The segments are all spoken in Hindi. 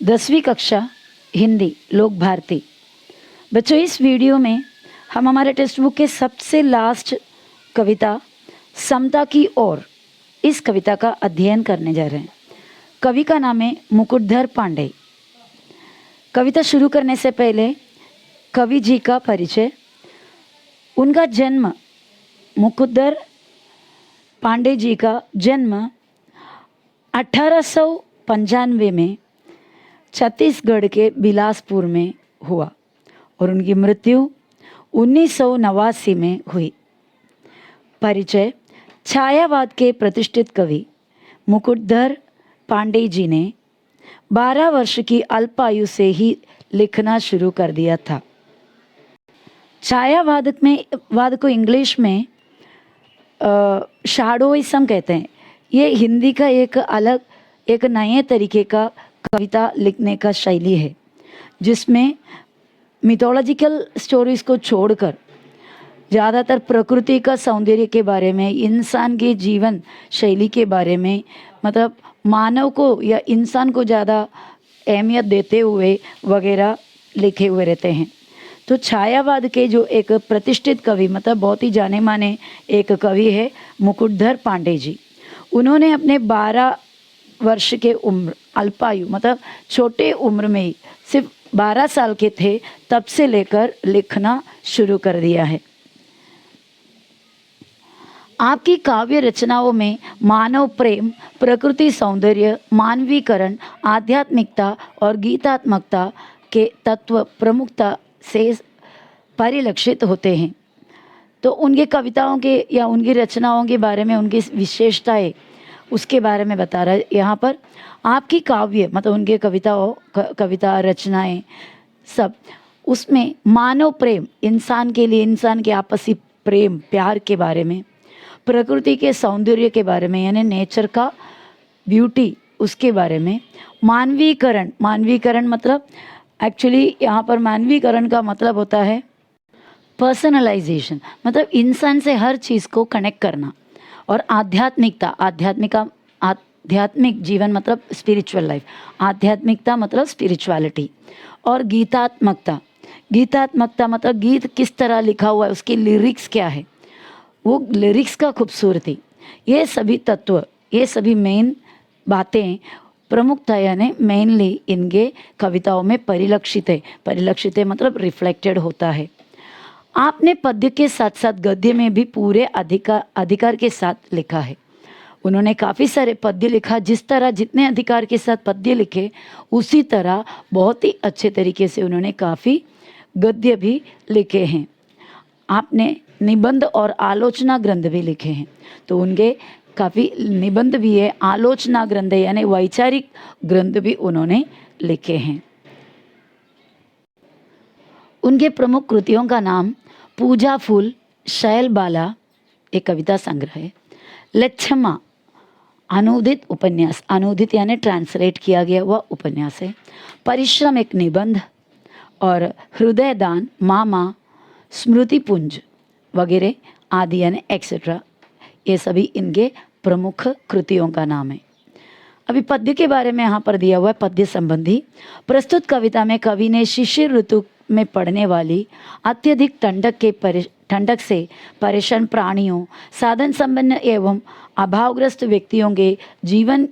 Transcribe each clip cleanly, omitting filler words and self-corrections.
10वीं कक्षा हिंदी लोक भारती। बच्चों, इस वीडियो में हम हमारे टेक्स्ट बुक के सबसे लास्ट कविता समता की ओर, इस कविता का अध्ययन करने जा रहे हैं। कवि का नाम है मुकुटधर पांडे। कविता शुरू करने से पहले कवि जी का परिचय। उनका जन्म, मुकुटधर पांडे जी का जन्म 1895 में छत्तीसगढ़ के बिलासपुर में हुआ और उनकी मृत्यु 1989 में हुई। परिचय। छायावाद के प्रतिष्ठित कवि मुकुटधर पांडे जी ने 12 वर्ष की अल्पायु से ही लिखना शुरू कर दिया था। छायावाद को इंग्लिश में शैडोइज्म कहते हैं। ये हिंदी का एक नए तरीके का कविता लिखने का शैली है, जिसमें मिथोलॉजिकल स्टोरीज को छोड़कर ज़्यादातर प्रकृति का सौंदर्य के बारे में, इंसान के जीवन शैली के बारे में, मतलब मानव को या इंसान को ज़्यादा अहमियत देते हुए वगैरह लिखे हुए रहते हैं। तो छायावाद के जो एक प्रतिष्ठित कवि, मतलब बहुत ही जाने माने एक कवि है मुकुटधर पांडे जी। उन्होंने अपने 12 वर्ष के उम्र, अल्पायु मतलब छोटे उम्र में ही, सिर्फ 12 साल के थे, तब से लेकर लिखना शुरू कर दिया है। आपकी काव्य रचनाओं में मानव प्रेम, प्रकृति सौंदर्य, मानवीकरण, आध्यात्मिकता और गीतात्मकता के तत्व प्रमुखता से परिलक्षित होते हैं। तो उनके कविताओं के या उनकी रचनाओं के बारे में, उनकी विशेषताएं, उसके बारे में बता रहा है यहाँ पर। आपकी काव्य मतलब उनके कविता रचनाएं सब, उसमें मानव प्रेम, इंसान के लिए इंसान के आपसी प्रेम प्यार के बारे में, प्रकृति के सौंदर्य के बारे में यानी नेचर का ब्यूटी, उसके बारे में, मानवीकरण मतलब एक्चुअली यहाँ पर मानवीकरण का मतलब होता है पर्सनलाइजेशन, मतलब इंसान से हर चीज़ को कनेक्ट करना, और आध्यात्मिक जीवन मतलब स्पिरिचुअल लाइफ, आध्यात्मिकता मतलब स्पिरिचुअलिटी, और गीतात्मकता मतलब गीत किस तरह लिखा हुआ है, उसकी लिरिक्स क्या है, वो लिरिक्स का खूबसूरती, ये सभी तत्व, ये सभी मेन बातें प्रमुखता यानी मेनली इनके कविताओं में परिलक्षित है मतलब रिफ्लेक्टेड होता है। आपने पद्य के साथ साथ गद्य में भी पूरे अधिकार के साथ लिखा है। उन्होंने काफ़ी सारे पद्य लिखा, जितने अधिकार के साथ पद्य लिखे, उसी तरह बहुत ही अच्छे तरीके से उन्होंने काफ़ी गद्य भी लिखे हैं। आपने निबंध और आलोचना ग्रंथ भी लिखे हैं, तो उनके काफ़ी निबंध भी है, आलोचना ग्रंथ यानी वैचारिक ग्रंथ भी उन्होंने लिखे हैं। उनके प्रमुख कृतियों का नाम पूजा फूल, शैलबाला एक कविता संग्रह है, लच्छमा अनुदित उपन्यास, अनुदित यानी ट्रांसलेट किया गया हुआ उपन्यास है, परिश्रम एक निबंध, और हृदयदान, मामा, स्मृतिपुंज वगैरह आदि यानी एक्सेट्रा, ये सभी इनके प्रमुख कृतियों का नाम है। अभी पद्य के बारे में यहाँ पर दिया हुआ है। पद्य संबंधी प्रस्तुत कविता में कवि ने शिशिर ऋतु में पड़ने वाली अत्यधिक ठंडक से परेशान प्राणियों, साधन संपन्न एवं अभावग्रस्त व्यक्तियों के जीवन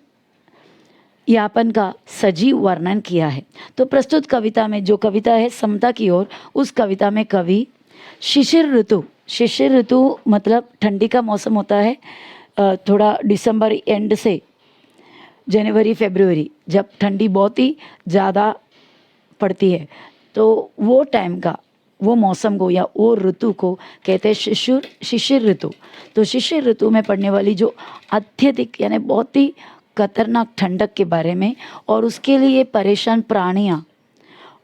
यापन का सजीव वर्णन किया है। तो प्रस्तुत कविता में जो कविता है समता की ओर, उस कविता में कवि शिशिर ऋतु मतलब ठंडी का मौसम होता है, थोड़ा दिसंबर एंड से जनवरी फरवरी, जब ठंडी बहुत ही ज़्यादा पड़ती है, तो वो टाइम का, वो मौसम को या वो ऋतु को कहते हैं शिशिर ऋतु। तो शिशिर ऋतु में पड़ने वाली जो अत्यधिक यानी बहुत ही खतरनाक ठंडक के बारे में, और उसके लिए परेशान प्राणियाँ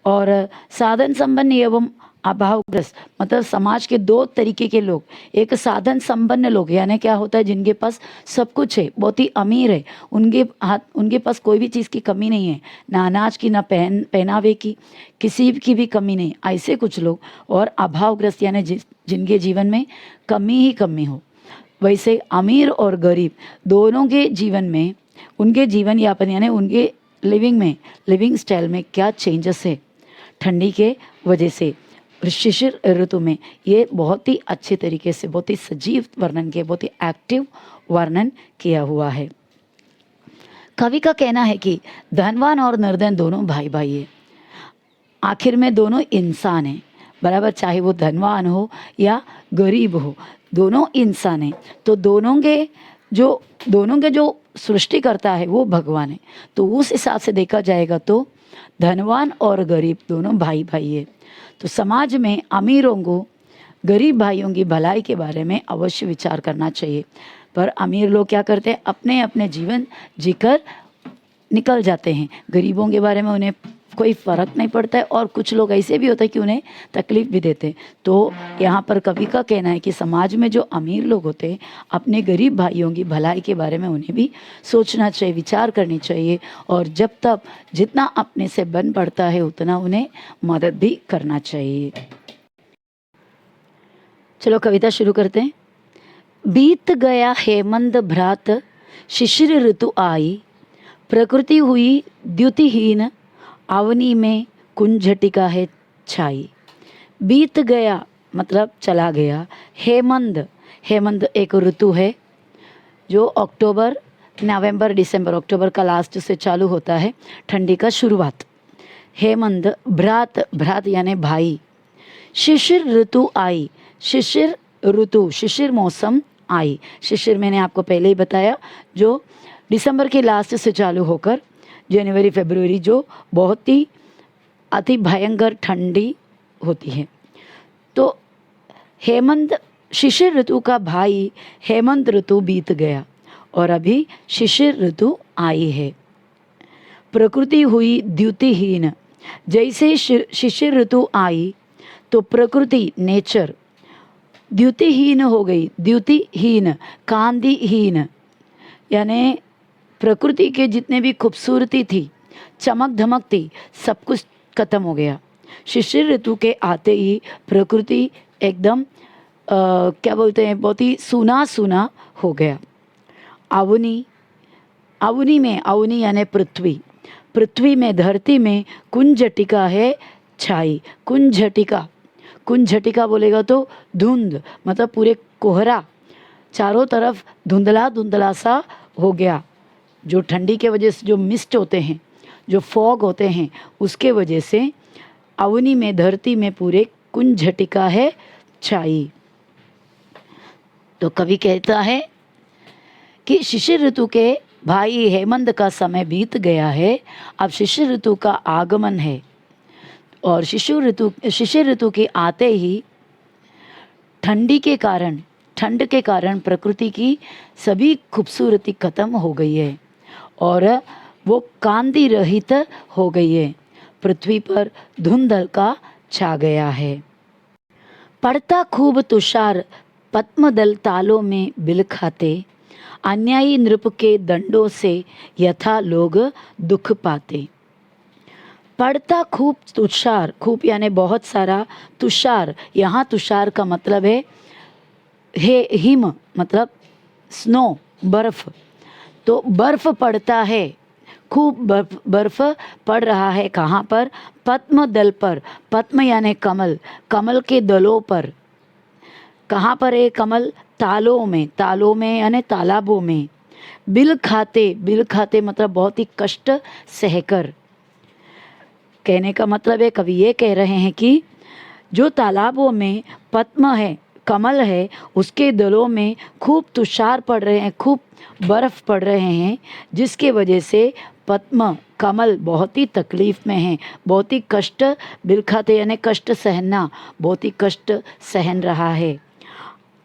और साधन संपन्न एवं अभावग्रस्त, मतलब समाज के 2 तरीके के लोग। एक साधन संपन्न लोग यानी क्या होता है, जिनके पास सब कुछ है, बहुत ही अमीर है, उनके पास कोई भी चीज़ की कमी नहीं है, ना अनाज की, ना पहनावे की, किसी की भी कमी नहीं, ऐसे कुछ लोग। और अभावग्रस्त यानी जिनके जीवन में कमी ही कमी हो। वैसे अमीर और गरीब दोनों के जीवन में, उनके जीवन यापन यानी उनके लिविंग स्टाइल में क्या चेंजेस है ठंडी के वजह से। शिशिर ऋतु में ये बहुत ही अच्छे तरीके से, बहुत ही सजीव वर्णन किया, बहुत ही एक्टिव वर्णन किया हुआ है। कवि का कहना है कि धनवान और निर्धन दोनों भाई भाई है, आखिर में दोनों इंसान हैं बराबर, चाहे वो धनवान हो या गरीब हो, दोनों इंसान हैं। तो दोनों के जो सृष्टि करता है वो भगवान है। तो उस हिसाब से देखा जाएगा तो धनवान और गरीब दोनों भाई भाई है। तो समाज में अमीरों को गरीब भाइयों की भलाई के बारे में अवश्य विचार करना चाहिए। पर अमीर लोग क्या करते हैं, अपने अपने जीवन जीकर निकल जाते हैं, गरीबों के बारे में उन्हें कोई फ़र्क नहीं पड़ता है। और कुछ लोग ऐसे भी होते हैं कि उन्हें तकलीफ़ भी देते हैं। तो यहाँ पर कवि का कहना है कि समाज में जो अमीर लोग होते हैं, अपने गरीब भाइयों की भलाई के बारे में उन्हें भी सोचना चाहिए, विचार करनी चाहिए। और जब तक जितना अपने से बन पड़ता है उतना उन्हें मदद भी करना चाहिए। चलो कविता शुरू करते हैं। बीत गया हेमंत भ्रात, शिशिर ऋतु आई, प्रकृति हुई द्युतिहीन, अवनी में कुंजटिका है छाई। बीत गया मतलब चला गया, हेमंत एक ऋतु है जो अक्टूबर नवंबर दिसंबर, अक्टूबर का लास्ट से चालू होता है, ठंडी का शुरुआत। हेमंत भ्रात यानी भाई। शिशिर ऋतु आई, शिशिर ऋतु, शिशिर मौसम आई। शिशिर मैंने आपको पहले ही बताया, जो दिसंबर के लास्ट से चालू होकर जनवरी फरवरी जो बहुत ही अति भयंकर ठंडी होती है। तो हेमंत, शिशिर ऋतु का भाई हेमंत ऋतु बीत गया और अभी शिशिर ऋतु आई है। प्रकृति हुई द्युतिहीन, जैसे शिशिर ऋतु आई तो प्रकृति नेचर द्युतिहीन हो गई। द्युतिहीन, कांतिहीन, यानी प्रकृति के जितने भी खूबसूरती थी, चमक धमक थी, सब कुछ खत्म हो गया। शिशिर ऋतु के आते ही प्रकृति एकदम क्या बोलते हैं, बहुत ही सूना सूना हो गया। अवनी में, अवनी यानी पृथ्वी में, धरती में कुंजटिका है छाई। कुंजटिका बोलेगा तो धुंध, मतलब पूरे कोहरा, चारों तरफ धुंधला धुंधला सा हो गया। जो ठंडी के वजह से जो मिस्ट होते हैं, जो फॉग होते हैं, उसके वजह से अवनी में, धरती में पूरे कुंजटिका है छाई। तो कवि कहता है कि शिशिर ऋतु के भाई हेमंत का समय बीत गया है, अब शिशिर ऋतु का आगमन है। और शिशिर ऋतु के आते ही ठंड के कारण प्रकृति की सभी खूबसूरती खत्म हो गई है और वो कांति रहित हो गई है। पृथ्वी पर धुंध हल्का छा गया है। पड़ता खूब तुषार, पद्मदल तालों में बिल खाते, अन्यायी नृप के दंडों से यथा लोग दुख पाते। पड़ता खूब तुषार, खूब यानी बहुत सारा, तुषार, यहाँ तुषार का मतलब है हिम, मतलब स्नो, बर्फ। तो बर्फ पड़ता है, खूब बर्फ पड़ रहा है। कहाँ पर? पद्म दल पर। पद्म यानी कमल, कमल के दलों पर। कहाँ पर है कमल? तालों में यानी तालाबों में। बिल खाते मतलब बहुत ही कष्ट सहकर। कहने का मतलब है, कवि ये कह रहे हैं कि जो तालाबों में पद्म है, कमल है, उसके दलों में खूब तुषार पड़ रहे हैं, खूब बर्फ़ पड़ रहे हैं, जिसके वजह से पद्म, कमल बहुत ही तकलीफ़ में हैं, बहुत ही कष्ट बिल खाते यानी कष्ट सहना, बहुत ही कष्ट सहन रहा है।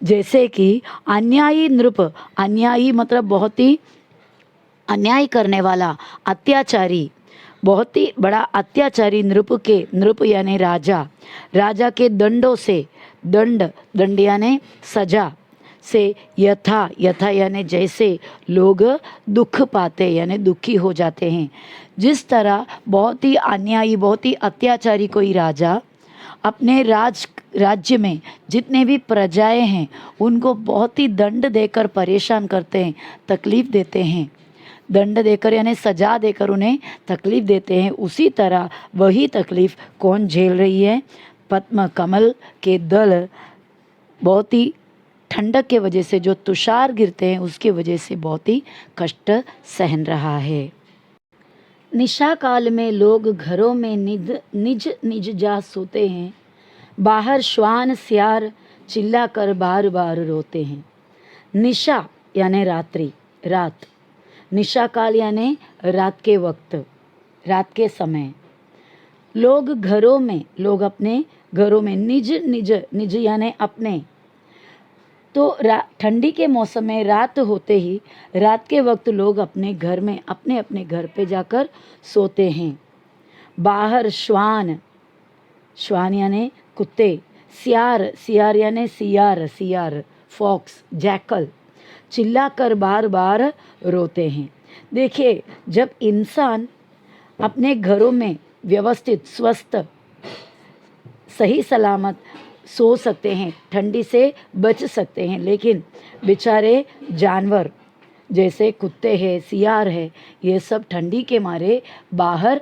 जैसे कि अन्यायी नृप, अन्यायी मतलब बहुत ही अन्याय करने वाला, अत्याचारी, बहुत ही बड़ा अत्याचारी नृप यानी राजा के दंडों से, दंड यानी सजा से, यथा यानी जैसे लोग दुख पाते यानी दुखी हो जाते हैं। जिस तरह बहुत ही अन्यायी, बहुत ही अत्याचारी कोई राजा अपने राज्य में जितने भी प्रजाएं हैं उनको बहुत ही दंड देकर परेशान करते हैं, तकलीफ़ देते हैं, दंड देकर यानी सजा देकर उन्हें तकलीफ़ देते हैं, उसी तरह वही तकलीफ़ कौन झेल रही है? पद्म कमल के दल बहुत ही ठंडक के वजह से जो तुषार गिरते हैं उसकी वजह से बहुत ही कष्ट सहन रहा है। निशा काल में लोग घरों में निज निज जा सोते हैं, बाहर श्वान सियार चिल्ला कर बार बार रोते हैं। निशा यानी रात्रि, रात, निशा काल यानी रात के वक्त, रात के समय। लोग घरों में, लोग अपने घरों में, निज निज, निज यानी अपने, तो ठंडी के मौसम में रात होते ही रात के वक्त लोग अपने घर में अपने अपने घर पे जाकर सोते हैं। बाहर श्वान, श्वान यानी कुत्ते, सियार, सियार यानी सियार, सियार फॉक्स, जैकल, चिल्लाकर बार बार रोते हैं। देखिए, जब इंसान अपने घरों में व्यवस्थित, स्वस्थ, सही सलामत सो सकते हैं, ठंडी से बच सकते हैं, लेकिन बेचारे जानवर जैसे कुत्ते हैं, सियार है, ये सब ठंडी के मारे बाहर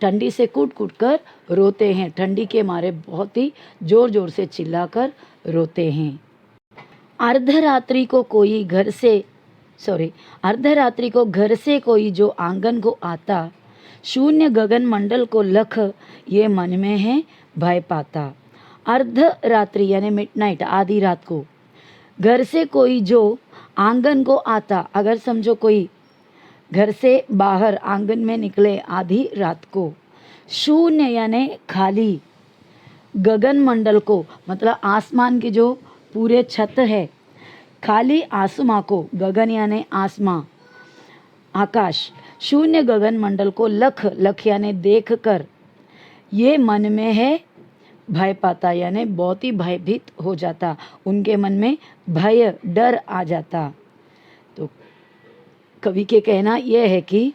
ठंडी से कूट कूट कर रोते हैं, ठंडी के मारे बहुत ही ज़ोर ज़ोर से चिल्लाकर रोते हैं। अर्धरात्रि को कोई घर से अर्धरात्रि को घर से कोई जो आंगन को आता, शून्य गगन मंडल को लख ये मन में है भय पाता। अर्धरात्रि यानी मिडनाइट, आधी रात को घर से कोई जो आंगन को आता, अगर समझो कोई घर से बाहर आंगन में निकले आधी रात को, शून्य यानी खाली, गगन मंडल को मतलब आसमान की जो पूरे छत है, खाली आसमां को, गगन यानी आसमां, आकाश, शून्य गगन मंडल को लख, लख यानी देख कर, ये मन में है भय पाता यानी बहुत ही भयभीत हो जाता, उनके मन में भय, डर आ जाता। तो कवि के कहना यह है कि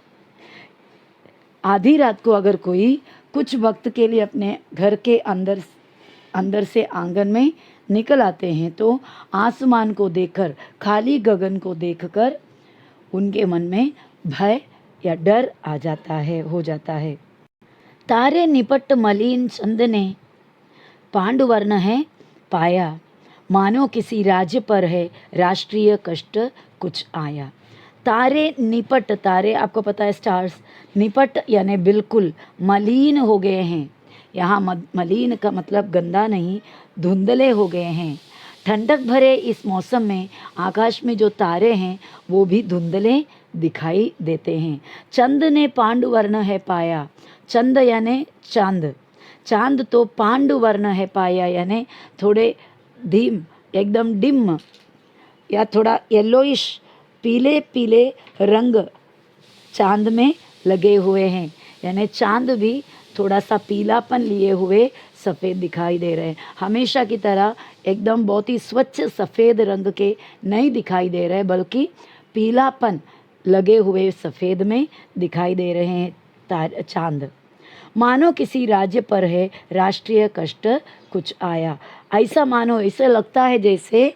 आधी रात को अगर कोई कुछ वक्त के लिए अपने घर के अंदर से आंगन में निकल आते हैं तो आसमान को देखकर, खाली गगन को देखकर उनके मन में भय या डर आ जाता है, हो जाता है। तारे निपट मलिन चंद ने पांडुवर्ण है पाया, मानो किसी राज्य पर है राष्ट्रीय कष्ट कुछ आया। तारे निपट, तारे आपको पता है स्टार्स, निपट यानी बिल्कुल मलिन हो गए हैं। यहाँ मलिन का मतलब गंदा नहीं, धुंधले हो गए हैं। ठंडक भरे इस मौसम में आकाश में जो तारे हैं वो भी धुंधले दिखाई देते हैं। चंद ने पांडुवर्ण है पाया, चंद यानी चांद, चांद तो पांडुवर्ण है पाया यानी थोड़े धीम, एकदम डिम या थोड़ा येलोइश, पीले पीले रंग चांद में लगे हुए हैं, यानी चांद भी थोड़ा सा पीलापन लिए हुए सफ़ेद दिखाई दे रहे हैं। हमेशा की तरह एकदम बहुत ही स्वच्छ सफ़ेद रंग के नहीं दिखाई दे रहे, बल्कि पीलापन लगे हुए सफ़ेद में दिखाई दे रहे हैं चांद। मानो किसी राज्य पर है राष्ट्रीय कष्ट कुछ आया, ऐसा मानो, ऐसा लगता है जैसे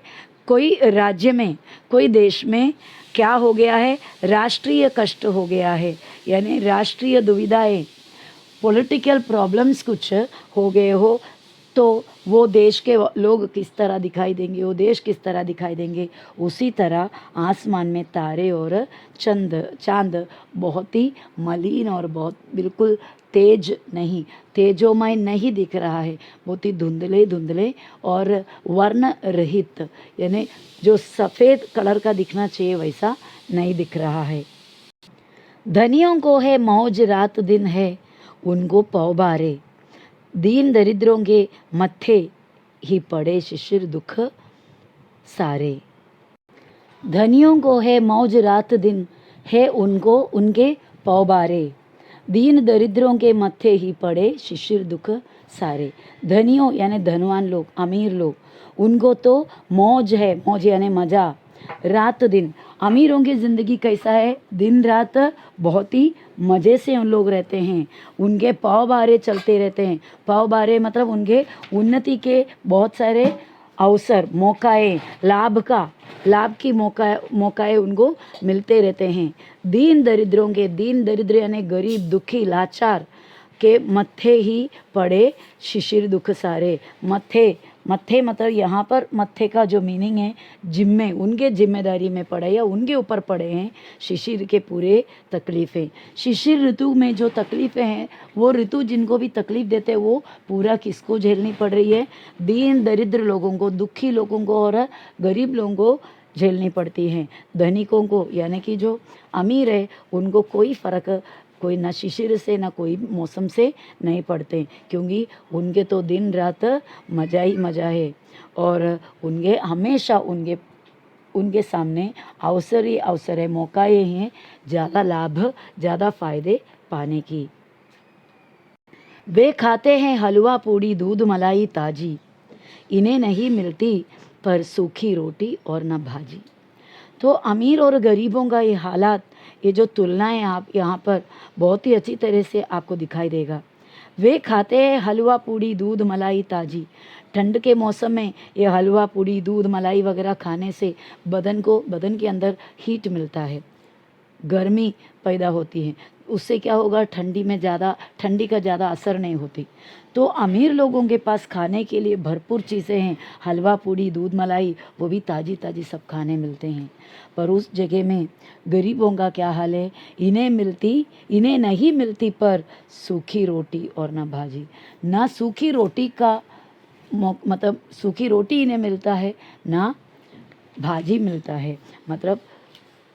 कोई राज्य में, कोई देश में क्या हो गया है, राष्ट्रीय कष्ट हो गया है, यानी राष्ट्रीय दुविधाएं, पॉलिटिकल प्रॉब्लम्स कुछ हो गए हो, तो वो देश के लोग किस तरह दिखाई देंगे, वो देश किस तरह दिखाई देंगे, उसी तरह आसमान में तारे और चांद बहुत ही मलिन और बहुत बिल्कुल तेज नहीं, तेजोमय नहीं दिख रहा है, बहुत ही धुंधले धुंधले और वर्ण रहित, यानी जो सफ़ेद कलर का दिखना चाहिए वैसा नहीं दिख रहा है। धनियों को है मौज रात दिन है उनको पौबारे, दीन दरिद्रों के मत्थे ही पड़े शिशिर दुख सारे। धनियों को है मौज रात दिन है उनको उनके पौबारे, दीन दरिद्रों के मत्थे ही पड़े शिशिर दुख सारे। धनियों यानी धनवान लोग, अमीर लोग, उनको तो मौज है, मौज यानी मज़ा, रात दिन। अमीरों की ज़िंदगी कैसा है, दिन रात बहुत ही मज़े से उन लोग रहते हैं, उनके पाव बारे चलते रहते हैं। पाव बारे मतलब उनके उन्नति के बहुत सारे अवसर, मौकाएं, लाभ की मौकाएं उनको मिलते रहते हैं। दीन दरिद्र यानी गरीब, दुखी, लाचार के मत्थे ही पड़े शिशिर दुख सारे। मत्थे मतलब यहाँ पर मत्थे का जो मीनिंग है जिम्मे, उनके जिम्मेदारी में पड़े या उनके ऊपर पड़े हैं शिशिर के पूरे तकलीफ़ें। शिशिर ऋतु में जो तकलीफ़ें हैं, वो ऋतु जिनको भी तकलीफ़ देते हैं वो पूरा किसको झेलनी पड़ रही है? दीन दरिद्र लोगों को, दुखी लोगों को और गरीब लोगों को झेलनी पड़ती हैं। धनिकों को यानी कि जो अमीर है उनको कोई फ़र्क, कोई ना शिशिर से ना कोई मौसम से नहीं पड़ते, क्योंकि उनके तो दिन रात मज़ा ही मज़ा है। और उनके हमेशा उनके सामने अवसर ही अवसर है, मौका ये हैं ज़्यादा लाभ, ज़्यादा फ़ायदे पाने की। वे खाते हैं हलवा पूड़ी दूध मलाई ताजी, इन्हें नहीं मिलती पर सूखी रोटी और न भाजी। तो अमीर और गरीबों का ये हालात, ये जो तुलनाएं आप यहाँ पर बहुत ही अच्छी तरह से आपको दिखाई देगा। वे खाते हैं हलवा पूड़ी दूध मलाई ताजी। ठंड के मौसम में ये हलवा पूड़ी दूध मलाई वगैरह खाने से बदन के अंदर हीट मिलता है, गर्मी पैदा होती है। उससे क्या होगा, ठंडी का ज़्यादा असर नहीं होती। तो अमीर लोगों के पास खाने के लिए भरपूर चीज़ें हैं, हलवा पूड़ी दूध मलाई, वो भी ताज़ी ताज़ी सब खाने मिलते हैं। पर उस जगह में गरीबों का क्या हाल है? इन्हें नहीं मिलती पर सूखी रोटी और ना भाजी। ना सूखी रोटी का मतलब सूखी रोटी इन्हें मिलता है, ना भाजी मिलता है। मतलब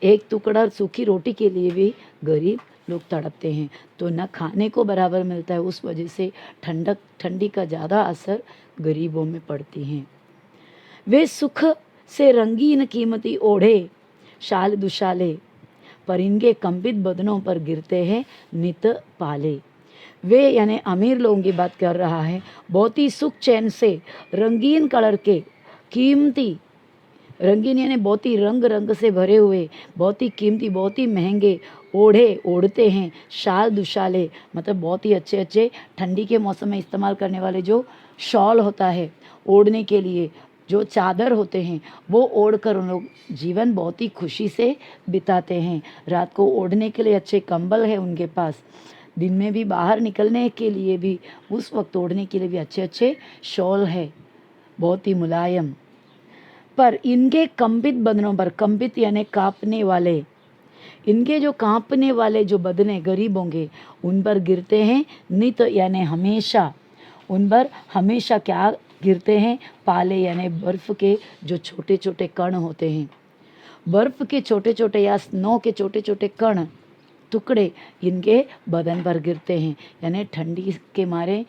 एक टुकड़ा सूखी रोटी के लिए भी गरीब लोग तड़पते हैं। तो न खाने को बराबर मिलता है, उस वजह से ठंडी का ज़्यादा असर गरीबों में पड़ती हैं। वे सुख से रंगीन कीमती ओढ़े शाल दुशाले, पर इनके कंपित बदनों पर गिरते हैं नित पाले। वे यानी अमीर लोगों की बात कर रहा है, बहुत ही सुख चैन से रंगीन कलर के कीमती, रंगीन यानी बहुत ही रंग से भरे हुए, बहुत ही कीमती, बहुत ही महंगे ओढ़ते हैं शाल दुशाले, मतलब बहुत ही अच्छे ठंडी के मौसम में इस्तेमाल करने वाले जो शॉल होता है ओढ़ने के लिए, जो चादर होते हैं वो ओढ़ कर उन लोग जीवन बहुत ही खुशी से बिताते हैं। रात को ओढ़ने के लिए अच्छे कंबल है उनके पास, दिन में भी बाहर निकलने के लिए भी उस वक्त ओढ़ने के लिए भी अच्छे शॉल है, बहुत ही मुलायम। पर इनके कंपित बदनों पर, कंपित यानी कांपने वाले, इनके जो कांपने वाले जो बदने गरीब होंगे उन पर गिरते हैं नित यानी हमेशा, उन पर हमेशा क्या गिरते हैं? पाले यानी बर्फ़ के जो छोटे छोटे कण होते हैं, बर्फ़ के छोटे छोटे या स्नो के छोटे छोटे कण टुकड़े इनके बदन पर गिरते हैं। यानी ठंडी के मारे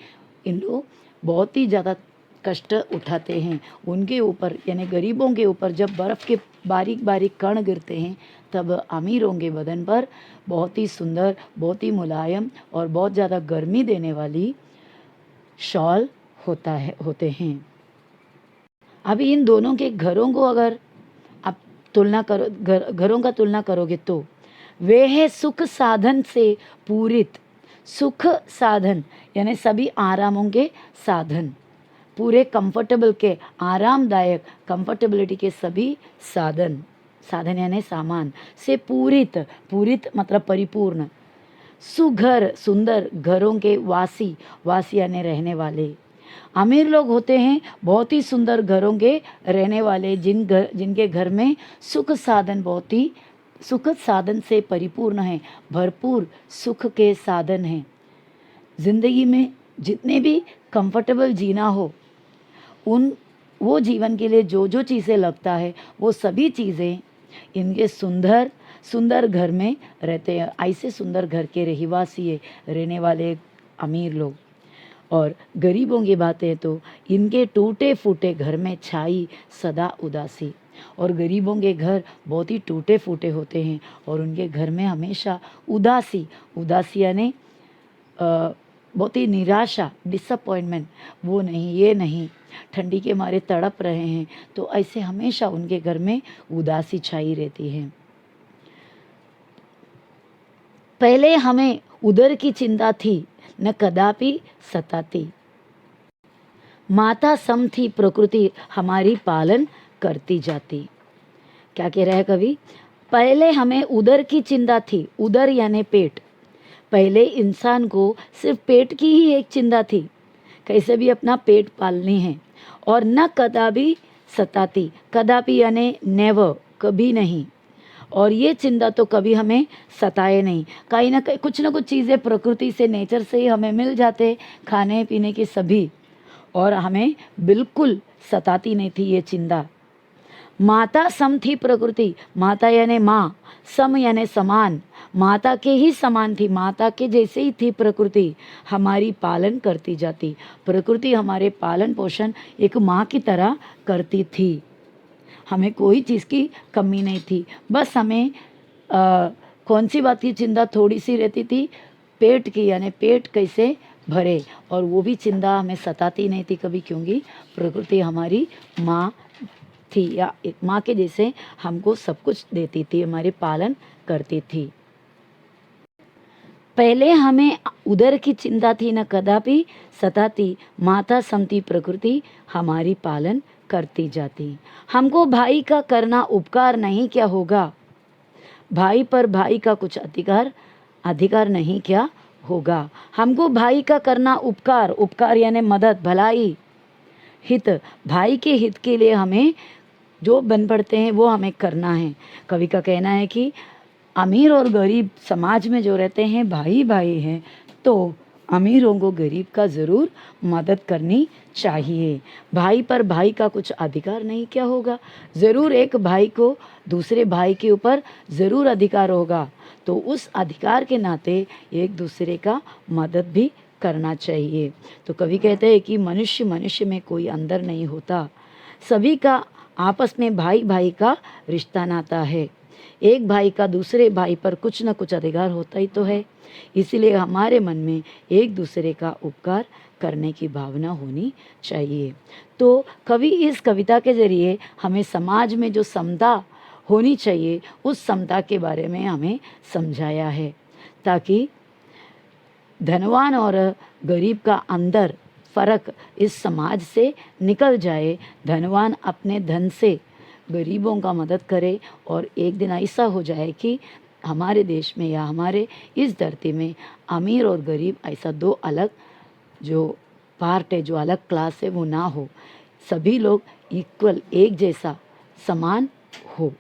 इन लोग बहुत ही ज़्यादा कष्ट उठाते हैं। उनके ऊपर यानी गरीबों के ऊपर जब बर्फ़ के बारीक बारीक कण गिरते हैं, तब अमीरों के बदन पर बहुत ही सुंदर, बहुत ही मुलायम और बहुत ज़्यादा गर्मी देने वाली शॉल होते हैं। अभी इन दोनों के घरों को अगर आप तुलना करो, घरों का तुलना करोगे तो वे है सुख साधन से पूरित। सुख साधन यानी सभी आरामों के साधन, पूरे कंफर्टेबल के, आरामदायक कंफर्टेबिलिटी के सभी साधन यानी सामान से पूरित मतलब परिपूर्ण। सुघर सुंदर घरों के वासी यानी रहने वाले। अमीर लोग होते हैं बहुत ही सुंदर घरों के रहने वाले, जिनके घर में सुख साधन से परिपूर्ण है, भरपूर सुख के साधन हैं। जिंदगी में जितने भी कंफर्टेबल जीना हो, वो जीवन के लिए जो चीज़ें लगता है वो सभी चीज़ें इनके सुंदर घर में रहते हैं। ऐसे सुंदर घर के रहिवासी है रहने वाले अमीर लोग। और गरीबों की बातें तो इनके टूटे फूटे घर में छाई सदा उदासी। और गरीबों के घर बहुत ही टूटे फूटे होते हैं और उनके घर में हमेशा उदासी यानी बहुत ही निराशा, डिसअपॉइंटमेंट, वो नहीं ये नहीं, ठंडी के मारे तड़प रहे हैं, तो ऐसे हमेशा उनके घर में उदासी छाई रहती है। पहले हमें उदर की चिंता थी न कदापि सताती, माता सम थी प्रकृति हमारी पालन करती जाती। क्या कह रहा है कवि? पहले हमें उदर की चिंता थी, उदर यानी पेट। पहले इंसान को सिर्फ पेट की ही एक चिंता थी, कैसे भी अपना पेट पालनी है। और न कदापि सताती, कदापि यानी नेवर, कभी नहीं। और ये चिंता तो कभी हमें सताए नहीं। कहीं ना कहीं कुछ ना कुछ चीज़ें प्रकृति से, नेचर से ही हमें मिल जाते, खाने पीने के सभी, और हमें बिल्कुल सताती नहीं थी ये चिंता। माता सम थी प्रकृति, माता यानी माँ, सम यानी समान, माता के ही समान थी, माता के जैसे ही थी प्रकृति, हमारी पालन करती जाती। प्रकृति हमारे पालन पोषण एक माँ की तरह करती थी, हमें कोई चीज़ की कमी नहीं थी। बस हमें कौन सी बात की चिंता थोड़ी सी रहती थी? पेट की, यानी पेट कैसे भरे, और वो भी चिंता हमें सताती नहीं थी कभी, क्योंकि प्रकृति हमारी माँ थी, या एक माँ के जैसे हमको सब कुछ देती थी, हमारे पालन करती थी। पहले हमें उदर की चिंता थी, न कदापि सताती, माता समती प्रकृति हमारी पालन करती जाती। हमको भाई का करना उपकार नहीं क्या होगा, भाई पर भाई का कुछ अधिकार नहीं क्या होगा। हमको भाई का करना उपकार, उपकार यानी मदद, भलाई, हित, भाई के हित के लिए हमें जो बन पड़ते हैं वो हमें करना है। कवि का कहना है कि अमीर और गरीब समाज में जो रहते हैं भाई भाई हैं, तो अमीरों को गरीब का ज़रूर मदद करनी चाहिए। भाई पर भाई का कुछ अधिकार नहीं क्या होगा, ज़रूर एक भाई को दूसरे भाई के ऊपर ज़रूर अधिकार होगा, तो उस अधिकार के नाते एक दूसरे का मदद भी करना चाहिए। तो कवि कहते हैं कि मनुष्य मनुष्य में कोई अंतर नहीं होता, सभी का आपस में भाई भाई का रिश्ता नाता है। एक भाई का दूसरे भाई पर कुछ न कुछ अधिकार होता ही तो है, इसलिए हमारे मन में एक दूसरे का उपकार करने की भावना होनी चाहिए। तो कवि इस कविता के ज़रिए हमें समाज में जो समता होनी चाहिए उस समता के बारे में हमें समझाया है, ताकि धनवान और गरीब का अंदर फ़र्क इस समाज से निकल जाए। धनवान अपने धन से गरीबों का मदद करे, और एक दिन ऐसा हो जाए कि हमारे देश में या हमारे इस धरती में अमीर और गरीब ऐसा दो अलग जो पार्ट है, जो अलग क्लास है, वो ना हो, सभी लोग इक्वल, एक जैसा, समान हो।